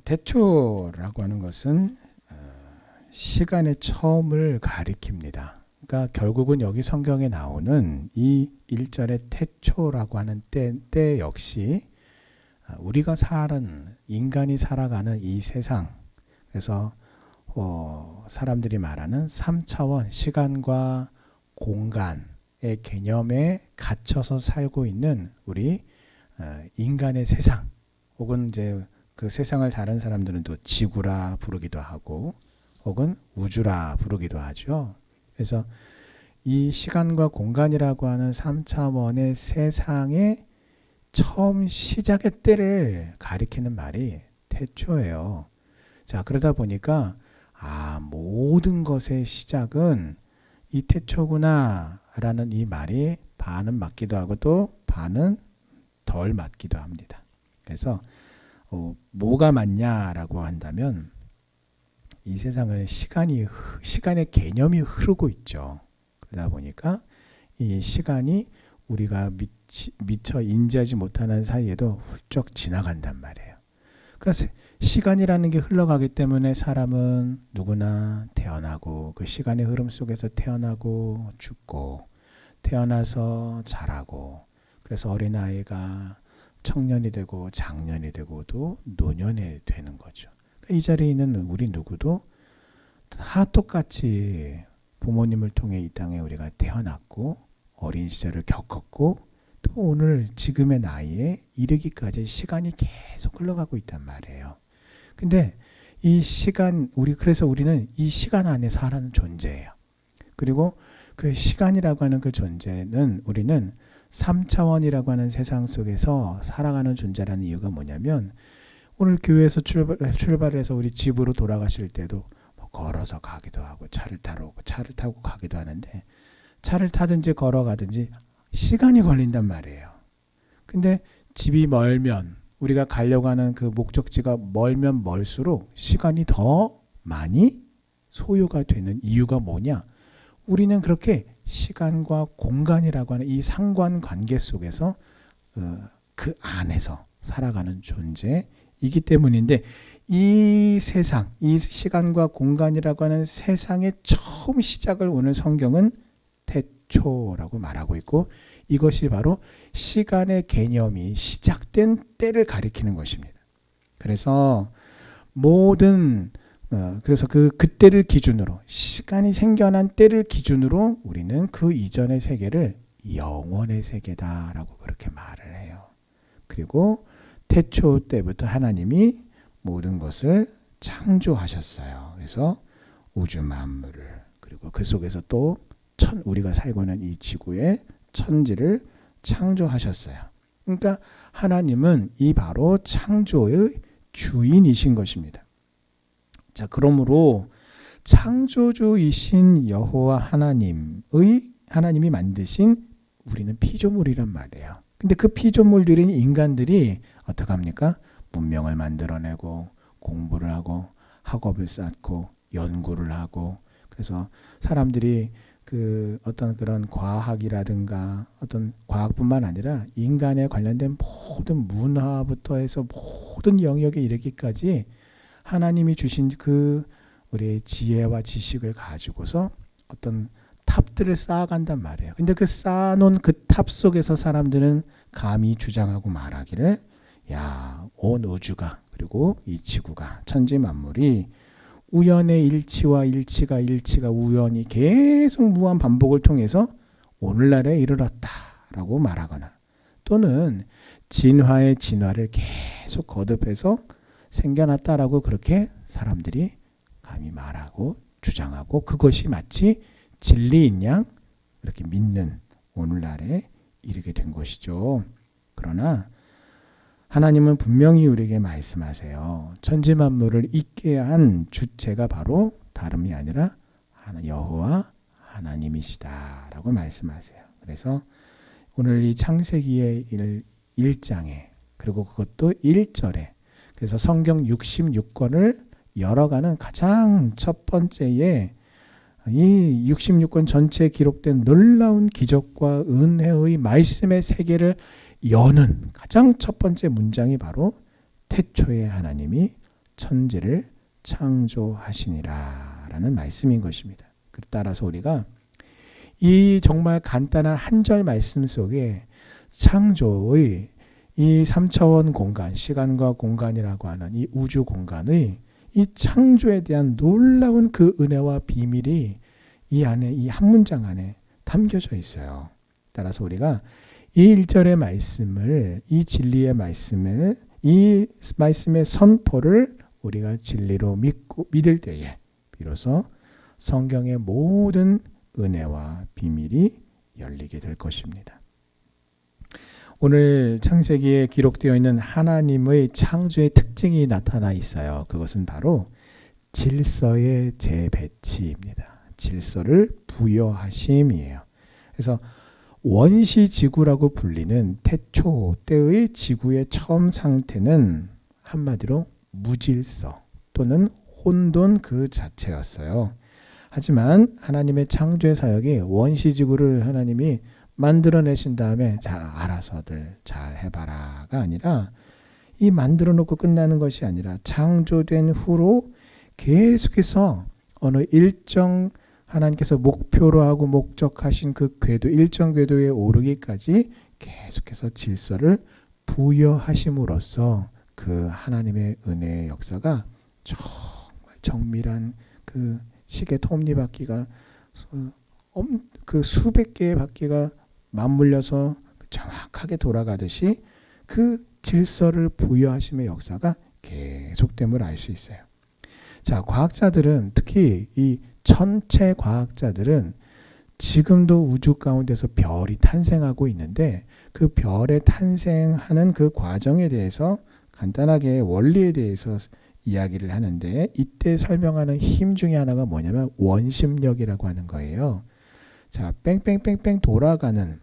태초라고 하는 것은 시간의 처음을 가리킵니다. 그러니까 결국은 여기 성경에 나오는 이 1절의 태초라고 하는 때 역시 우리가 인간이 살아가는 이 세상, 그래서 사람들이 말하는 3차원 시간과 공간의 개념에 갇혀서 살고 있는 우리 인간의 세상, 혹은 이제 그 세상을 다른 사람들은 또 지구라 부르기도 하고 혹은 우주라 부르기도 하죠. 그래서 이 시간과 공간이라고 하는 3차원의 세상의 처음 시작의 때를 가리키는 말이 태초예요. 자, 그러다 보니까 모든 것의 시작은 이 태초구나 라는 이 말이 반은 맞기도 하고 또 반은 덜 맞기도 합니다. 그래서 뭐가 맞냐라고 한다면 이 세상은 시간의 개념이 흐르고 있죠. 그러다 보니까 이 시간이 우리가 미처 인지하지 못하는 사이에도 훌쩍 지나간단 말이에요. 그러니까 시간이라는 게 흘러가기 때문에 사람은 누구나 태어나고 그 시간의 흐름 속에서 태어나고 죽고 태어나서 자라고, 그래서 어린아이가 청년이 되고 장년이 되고 또 노년이 되는 거죠. 그러니까 이 자리에 있는 우리 누구도 다 똑같이 부모님을 통해 이 땅에 우리가 태어났고 어린 시절을 겪었고 또 오늘 지금의 나이에 이르기까지 시간이 계속 흘러가고 있단 말이에요. 근데 이 시간, 그래서 우리는 이 시간 안에 살아가는 존재예요. 그리고 그 시간이라고 하는 그 존재는 우리는 3차원이라고 하는 세상 속에서 살아가는 존재라는 이유가 뭐냐면, 오늘 교회에서 출발을 해서 우리 집으로 돌아가실 때도 걸어서 가기도 하고 차를 타고 가기도 하는데, 차를 타든지 걸어가든지 시간이 걸린단 말이에요. 근데 집이 멀면, 우리가 가려고 하는 그 목적지가 멀면 멀수록 시간이 더 많이 소요가 되는 이유가 뭐냐? 우리는 그렇게 시간과 공간이라고 하는 이 상관관계 속에서 그 안에서 살아가는 존재이기 때문인데, 이 세상, 이 시간과 공간이라고 하는 세상의 처음 시작을 오늘 성경은 태초라고 말하고 있고, 이것이 바로 시간의 개념이 시작된 때를 가리키는 것입니다. 그래서 그래서 그때를 기준으로, 시간이 생겨난 때를 기준으로 우리는 그 이전의 세계를 영원의 세계다라고 그렇게 말을 해요. 그리고 태초 때부터 하나님이 모든 것을 창조하셨어요. 그래서 우주 만물을, 그리고 그 속에서 또 우리가 살고 있는 이 지구의 천지를 창조하셨어요. 그러니까 하나님은 이 바로 창조의 주인이신 것입니다. 자, 그러므로 창조주이신 여호와 하나님이 만드신 우리는 피조물이란 말이에요. 근데 그 피조물들인 인간들이 어떻게 합니까? 문명을 만들어내고 공부를 하고 학업을 쌓고 연구를 하고, 그래서 사람들이 어떤 그런 과학이라든가 어떤 과학뿐만 아니라 인간에 관련된 모든 문화부터 해서 모든 영역에 이르기까지 하나님이 주신 우리의 지혜와 지식을 가지고서 어떤 탑들을 쌓아간단 말이에요. 근데 그 쌓아놓은 그 탑 속에서 사람들은 감히 주장하고 말하기를, 온 우주가, 그리고 이 지구가, 천지 만물이 우연의 일치가 우연히 계속 무한 반복을 통해서 오늘날에 이르렀다라고 말하거나, 또는 진화의 진화를 계속 거듭해서 생겨났다라고 그렇게 사람들이 감히 말하고 주장하고, 그것이 마치 진리인 양 이렇게 믿는 오늘날에 이르게 된 것이죠. 그러나 하나님은 분명히 우리에게 말씀하세요. 천지 만물을 있게 한 주체가 바로 다름이 아니라 여호와 하나님이시다라고 말씀하세요. 그래서 오늘 이 창세기의 1장에, 그리고 그것도 1절에, 그래서 성경 66권을 열어가는 가장 첫 번째에 이 66권 전체에 기록된 놀라운 기적과 은혜의 말씀의 세계를 여는 가장 첫 번째 문장이 바로 태초에 하나님이 천지를 창조하시니라 라는 말씀인 것입니다. 따라서 우리가 이 정말 간단한 한 절 말씀 속에 창조의 이 3차원 공간, 시간과 공간이라고 하는 이 우주 공간의 이 창조에 대한 놀라운 그 은혜와 비밀이 이 안에, 이 한 문장 안에 담겨져 있어요. 따라서 우리가 이 1절의 말씀을, 이 진리의 말씀을, 이 말씀의 선포를 우리가 진리로 믿을 때에 비로소 성경의 모든 은혜와 비밀이 열리게 될 것입니다. 오늘 창세기에 기록되어 있는 하나님의 창조의 특징이 나타나 있어요. 그것은 바로 질서의 재배치입니다. 질서를 부여하심이에요. 그래서 원시지구라고 불리는 태초 때의 지구의 처음 상태는 한마디로 무질서 또는 혼돈 그 자체였어요. 하지만 하나님의 창조의 사역이 원시지구를 하나님이 만들어내신 다음에 자, 알아서들 잘 해봐라가 아니라 이 만들어 놓고 끝나는 것이 아니라 창조된 후로 계속해서 어느 일정 하나님께서 목표로 하고 목적하신 그 궤도, 일정 궤도에 오르기까지 계속해서 질서를 부여하심으로써 그 하나님의 은혜의 역사가 정말 정밀한 그 시계 톱니바퀴가 그 수백 개의 바퀴가 맞물려서 정확하게 돌아가듯이 그 질서를 부여하심의 역사가 계속됨을 알 수 있어요. 자, 과학자들은 특히 이 천체 과학자들은 지금도 우주 가운데서 별이 탄생하고 있는데 그 별의 탄생하는 그 과정에 대해서 간단하게 원리에 대해서 이야기를 하는데 이때 설명하는 힘 중에 하나가 뭐냐면 원심력이라고 하는 거예요. 자, 뺑뺑뺑뺑 돌아가는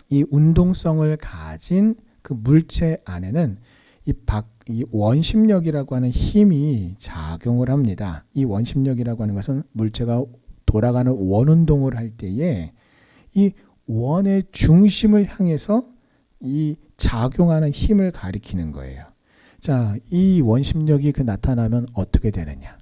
이 운동성을 가진 그 물체 안에는 이 원심력이라고 하는 힘이 작용을 합니다. 이 원심력이라고 하는 것은 물체가 돌아가는 원운동을 할 때에 이 원의 중심을 향해서 이 작용하는 힘을 가리키는 거예요. 자, 이 원심력이 나타나면 어떻게 되느냐?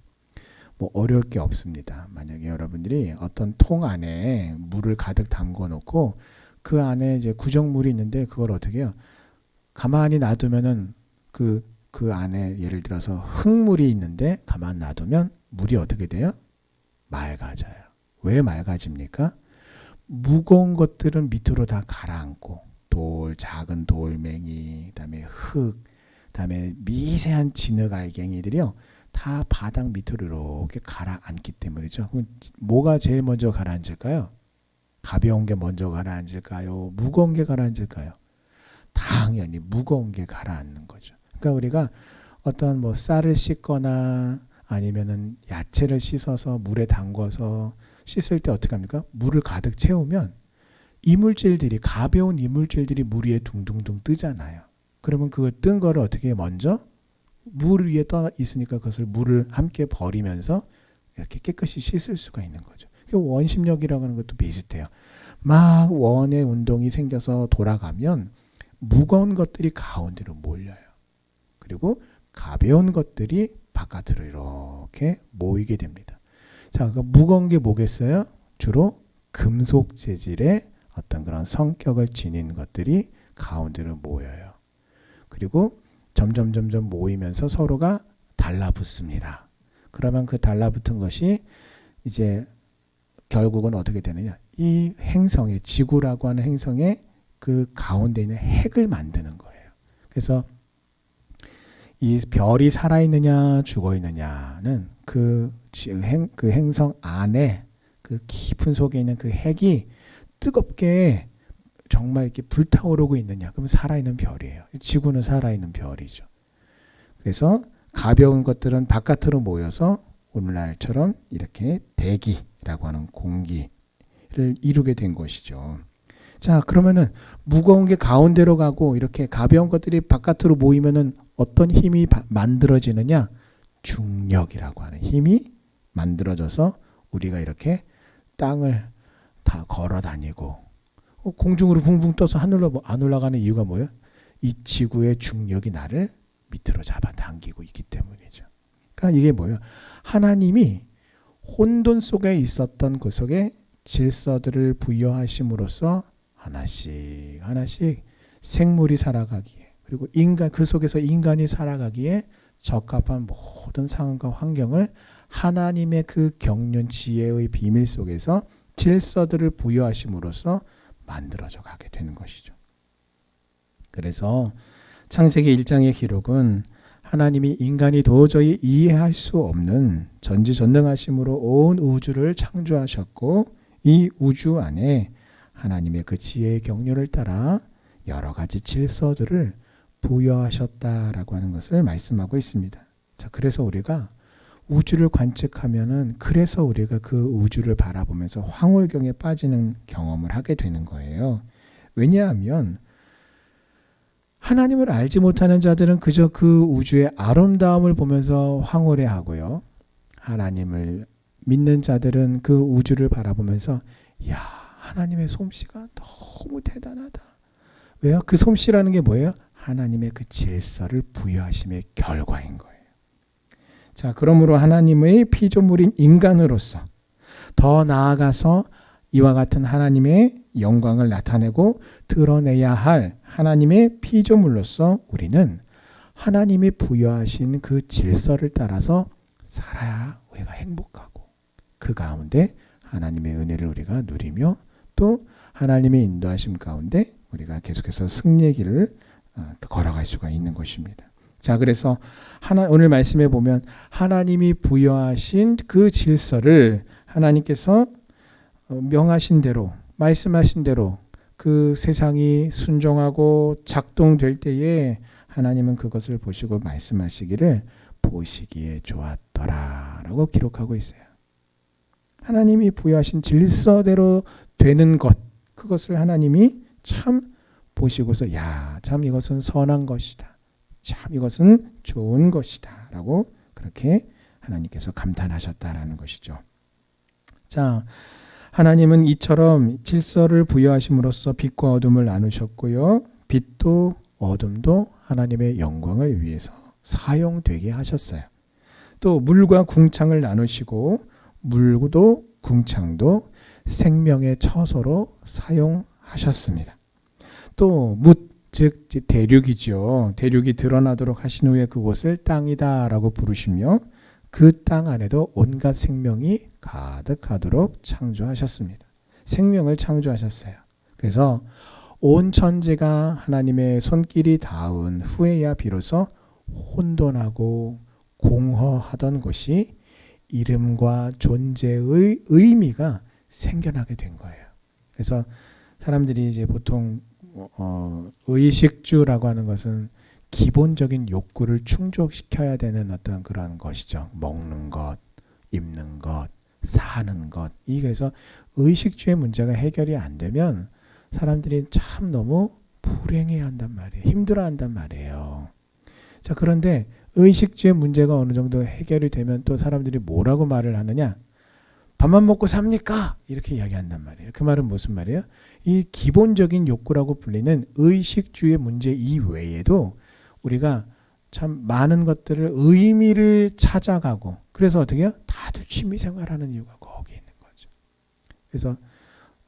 뭐 어려울 게 없습니다. 만약에 여러분들이 어떤 통 안에 물을 가득 담궈 놓고 그 안에 이제 구정물이 있는데 그걸 어떻게 해요? 가만히 놔두면은 그 안에 예를 들어서 흙물이 있는데 가만 놔두면 물이 어떻게 돼요? 맑아져요. 왜 맑아집니까? 무거운 것들은 밑으로 다 가라앉고 돌, 작은 돌멩이, 그다음에 흙, 그다음에 미세한 진흙 알갱이들이요. 다 바닥 밑으로 이렇게 가라앉기 때문이죠. 그럼 뭐가 제일 먼저 가라앉을까요? 가벼운 게 먼저 가라앉을까요? 무거운 게 가라앉을까요? 당연히 무거운 게 가라앉는 거죠. 그러니까 우리가 어떤 뭐 쌀을 씻거나 아니면은 야채를 씻어서 물에 담궈서 씻을 때 어떻게 합니까? 물을 가득 채우면 이물질들이 가벼운 이물질들이 물 위에 둥둥둥 뜨잖아요. 그러면 그 뜬 거를 어떻게 해? 먼저 물 위에 떠 있으니까 그것을 물을 함께 버리면서 이렇게 깨끗이 씻을 수가 있는 거죠. 원심력이라고 하는 것도 비슷해요. 막 원의 운동이 생겨서 돌아가면 무거운 것들이 가운데로 몰려요. 그리고 가벼운 것들이 바깥으로 이렇게 모이게 됩니다. 자, 그 무거운 게 뭐겠어요? 주로 금속 재질의 어떤 그런 성격을 지닌 것들이 가운데로 모여요. 그리고 점점 모이면서 서로가 달라붙습니다. 그러면 그 달라붙은 것이 이제 결국은 어떻게 되느냐? 이 행성의 지구라고 하는 행성의 그 가운데 있는 핵을 만드는 거예요. 그래서 이 별이 살아있느냐 죽어있느냐는 그 행성 안에 그 깊은 속에 있는 그 핵이 뜨겁게 정말 이렇게 불타오르고 있느냐, 그러면 살아있는 별이에요. 지구는 살아있는 별이죠. 그래서 가벼운 것들은 바깥으로 모여서 오늘날처럼 이렇게 대기라고 하는 공기를 이루게 된 것이죠. 자, 그러면은 무거운 게 가운데로 가고 이렇게 가벼운 것들이 바깥으로 모이면은 어떤 힘이 만들어지느냐? 중력이라고 하는 힘이 만들어져서 우리가 이렇게 땅을 다 걸어 다니고 공중으로 붕붕 떠서 하늘로 안 올라가는 이유가 뭐예요? 이 지구의 중력이 나를 밑으로 잡아당기고 있기 때문이죠. 그러니까 이게 뭐예요? 하나님이 혼돈 속에 있었던 그 속에 질서들을 부여하심으로써 하나씩 하나씩 생물이 살아가기에, 그리고 인간, 그 속에서 인간이 살아가기에 적합한 모든 상황과 환경을 하나님의 그 경륜 지혜의 비밀 속에서 질서들을 부여하심으로써 만들어져 가게 되는 것이죠. 그래서 창세기 1장의 기록은 하나님이 인간이 도저히 이해할 수 없는 전지전능하심으로 온 우주를 창조하셨고, 이 우주 안에 하나님의 그 지혜의 경륜을 따라 여러 가지 질서들을 부여하셨다라고 하는 것을 말씀하고 있습니다. 자, 그래서 우리가 우주를 관측하면은, 그래서 우리가 그 우주를 바라보면서 황홀경에 빠지는 경험을 하게 되는 거예요. 왜냐하면 하나님을 알지 못하는 자들은 그저 그 우주의 아름다움을 보면서 황홀해하고요. 하나님을 믿는 자들은 그 우주를 바라보면서 야, 하나님의 솜씨가 너무 대단하다. 왜요? 그 솜씨라는 게 뭐예요? 하나님의 그 질서를 부여하심의 결과인 거예요. 자, 그러므로 하나님의 피조물인 인간으로서 더 나아가서 이와 같은 하나님의 영광을 나타내고 드러내야 할 하나님의 피조물로서 우리는 하나님이 부여하신 그 질서를 따라서 살아야 우리가 행복하고, 그 가운데 하나님의 은혜를 우리가 누리며 또 하나님의 인도하심 가운데 우리가 계속해서 승리의 길을 걸어갈 수가 있는 것입니다. 자, 그래서 오늘 말씀에 보면 하나님이 부여하신 그 질서를 하나님께서 명하신 대로, 말씀하신 대로 그 세상이 순종하고 작동될 때에 하나님은 그것을 보시고 말씀하시기를 보시기에 좋았더라라고 기록하고 있어요. 하나님이 부여하신 질서대로 되는 것, 그것을 하나님이 참 보시고서 야, 참 이것은 선한 것이다, 참 이것은 좋은 것이다 라고 그렇게 하나님께서 감탄하셨다라는 것이죠. 자, 하나님은 이처럼 질서를 부여하심으로써 빛과 어둠을 나누셨고요. 빛도 어둠도 하나님의 영광을 위해서 사용되게 하셨어요. 또 물과 궁창을 나누시고 물도 궁창도 생명의 처소로 사용하셨습니다. 또 뭇, 즉 대륙이죠. 대륙이 드러나도록 하신 후에 그곳을 땅이다라고 부르시며 그 땅 안에도 온갖 생명이 가득하도록 창조하셨습니다. 생명을 창조하셨어요. 그래서 온 천지가 하나님의 손길이 닿은 후에야 비로소 혼돈하고 공허하던 것이 이름과 존재의 의미가 생겨나게 된 거예요. 그래서 사람들이 이제 보통 의식주라고 하는 것은 기본적인 욕구를 충족시켜야 되는 어떤 그런 것이죠. 먹는 것, 입는 것, 사는 것. 그래서 의식주의 문제가 해결이 안 되면 사람들이 참 너무 불행해야 한단 말이에요. 힘들어한단 말이에요. 자, 그런데 의식주의 문제가 어느 정도 해결이 되면 또 사람들이 뭐라고 말을 하느냐? 밥만 먹고 삽니까? 이렇게 이야기한단 말이에요. 그 말은 무슨 말이에요? 이 기본적인 욕구라고 불리는 의식주의 문제 이외에도 우리가 참 많은 것들을 의미를 찾아가고, 그래서 어떻게 해요? 다들 취미생활하는 이유가 거기 있는 거죠. 그래서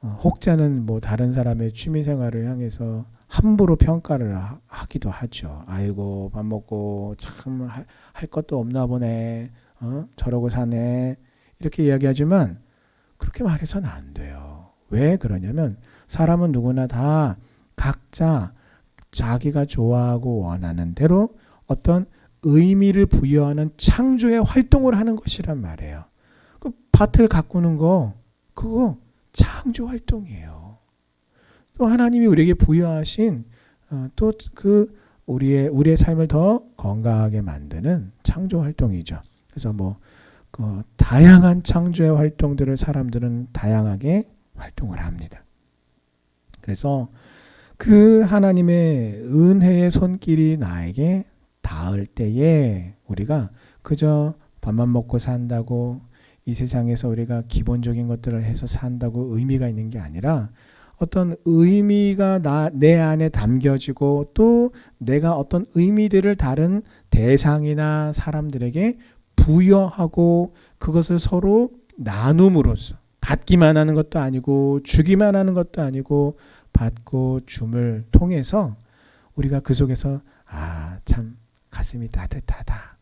혹자는 뭐 다른 사람의 취미생활을 향해서 함부로 평가를 하기도 하죠. 아이고, 밥 먹고 참 할 것도 없나 보네. 저러고 사네. 이렇게 이야기하지만 그렇게 말해서는 안 돼요. 왜 그러냐면 사람은 누구나 다 각자 자기가 좋아하고 원하는 대로 어떤 의미를 부여하는 창조의 활동을 하는 것이란 말이에요. 그 밭을 가꾸는 거, 그거 창조 활동이에요. 또 하나님이 우리에게 부여하신 또 그 우리의 삶을 더 건강하게 만드는 창조 활동이죠. 그래서 다양한 창조의 활동들을 사람들은 다양하게 활동을 합니다. 그래서 그 하나님의 은혜의 손길이 나에게 닿을 때에 우리가 그저 밥만 먹고 산다고, 이 세상에서 우리가 기본적인 것들을 해서 산다고 의미가 있는 게 아니라 어떤 의미가 내 안에 담겨지고 또 내가 어떤 의미들을 다른 대상이나 사람들에게 부여하고 그것을 서로 나눔으로써 받기만 하는 것도 아니고 주기만 하는 것도 아니고 받고 줌을 통해서 우리가 그 속에서 참 가슴이 따뜻하다.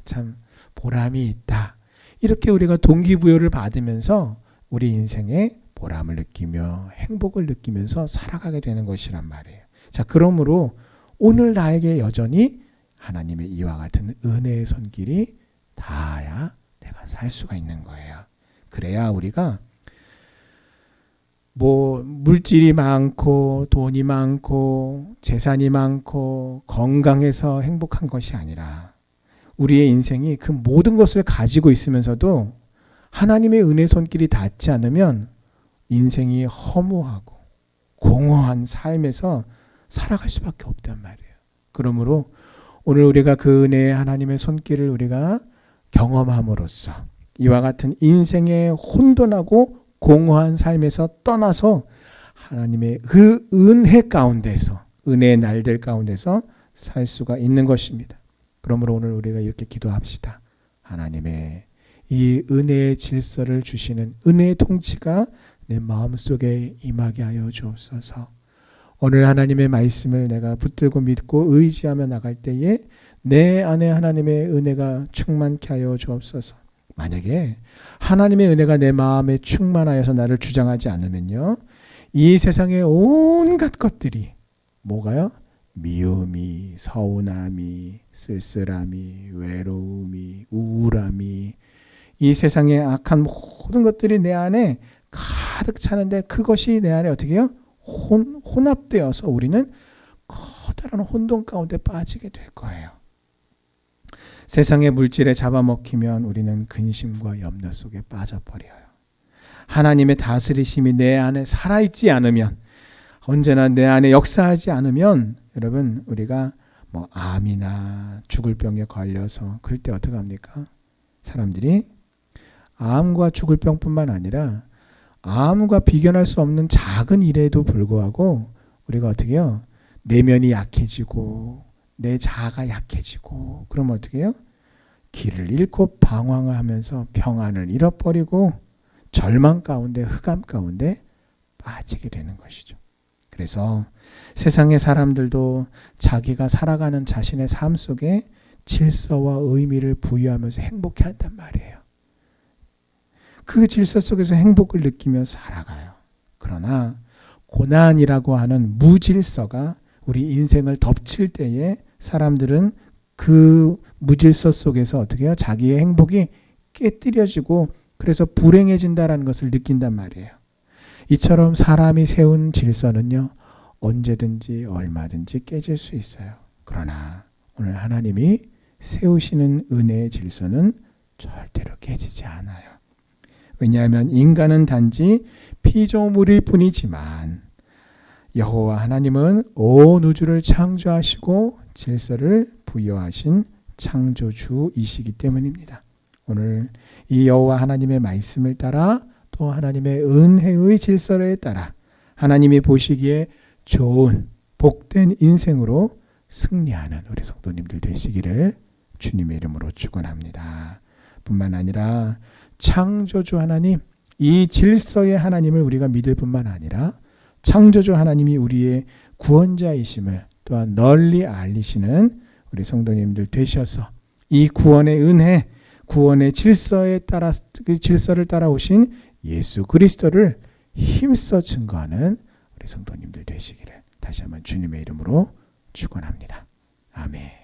참 보람이 있다. 이렇게 우리가 동기부여를 받으면서 우리 인생에 보람을 느끼며 행복을 느끼면서 살아가게 되는 것이란 말이에요. 자, 그러므로 오늘 나에게 여전히 하나님의 이와 같은 은혜의 손길이 닿아야 내가 살 수가 있는 거예요. 그래야 우리가 물질이 많고 돈이 많고 재산이 많고 건강해서 행복한 것이 아니라 우리의 인생이 그 모든 것을 가지고 있으면서도 하나님의 은혜 손길이 닿지 않으면 인생이 허무하고 공허한 삶에서 살아갈 수밖에 없단 말이에요. 그러므로 오늘 우리가 그 은혜의 하나님의 손길을 우리가 경험함으로써 이와 같은 인생의 혼돈하고 공허한 삶에서 떠나서 하나님의 그 은혜 가운데서 은혜의 날들 가운데서 살 수가 있는 것입니다. 그러므로 오늘 우리가 이렇게 기도합시다. 하나님의 이 은혜의 질서를 주시는 은혜의 통치가 내 마음속에 임하게 하여 주옵소서. 오늘 하나님의 말씀을 내가 붙들고 믿고 의지하며 나갈 때에 내 안에 하나님의 은혜가 충만케 하여 주옵소서. 만약에 하나님의 은혜가 내 마음에 충만하여서 나를 주장하지 않으면요, 이 세상의 온갖 것들이 뭐가요? 미움이, 서운함이, 쓸쓸함이, 외로움이, 우울함이, 이 세상의 악한 모든 것들이 내 안에 가득 차는데 그것이 내 안에 어떻게 해요? 혼합되어서 우리는 커다란 혼돈 가운데 빠지게 될 거예요. 세상의 물질에 잡아먹히면 우리는 근심과 염려 속에 빠져버려요. 하나님의 다스리심이 내 안에 살아있지 않으면, 언제나 내 안에 역사하지 않으면 여러분 우리가 암이나 죽을 병에 걸려서 그럴 때 어떻게 합니까? 사람들이 암과 죽을 병뿐만 아니라 암과 비견할 수 없는 작은 일에도 불구하고 우리가 어떻게 해요? 내면이 약해지고 내 자아가 약해지고 그러면 어떻게 해요? 길을 잃고 방황을 하면서 평안을 잃어버리고 절망 가운데 흑암 가운데 빠지게 되는 것이죠. 그래서 세상의 사람들도 자기가 살아가는 자신의 삶 속에 질서와 의미를 부여하면서 행복해한단 말이에요. 그 질서 속에서 행복을 느끼며 살아가요. 그러나 고난이라고 하는 무질서가 우리 인생을 덮칠 때에 사람들은 그 무질서 속에서 어떻게 해요? 자기의 행복이 깨뜨려지고 그래서 불행해진다는 것을 느낀단 말이에요. 이처럼 사람이 세운 질서는요, 언제든지 얼마든지 깨질 수 있어요. 그러나 오늘 하나님이 세우시는 은혜의 질서는 절대로 깨지지 않아요. 왜냐하면 인간은 단지 피조물일 뿐이지만 여호와 하나님은 온 우주를 창조하시고 질서를 부여하신 창조주이시기 때문입니다. 오늘 이 여호와 하나님의 말씀을 따라 또 하나님의 은혜의 질서에 따라 하나님이 보시기에 좋은 복된 인생으로 승리하는 우리 성도님들 되시기를 주님의 이름으로 축원합니다. 뿐만 아니라 창조주 하나님, 이 질서의 하나님을 우리가 믿을 뿐만 아니라 창조주 하나님이 우리의 구원자이심을 또한 널리 알리시는 우리 성도님들 되셔서 이 구원의 은혜, 구원의 질서를 따라오신 예수 그리스도를 힘써 증거하는 우리 성도님들 되시기를 다시 한번 주님의 이름으로 축원합니다. 아멘.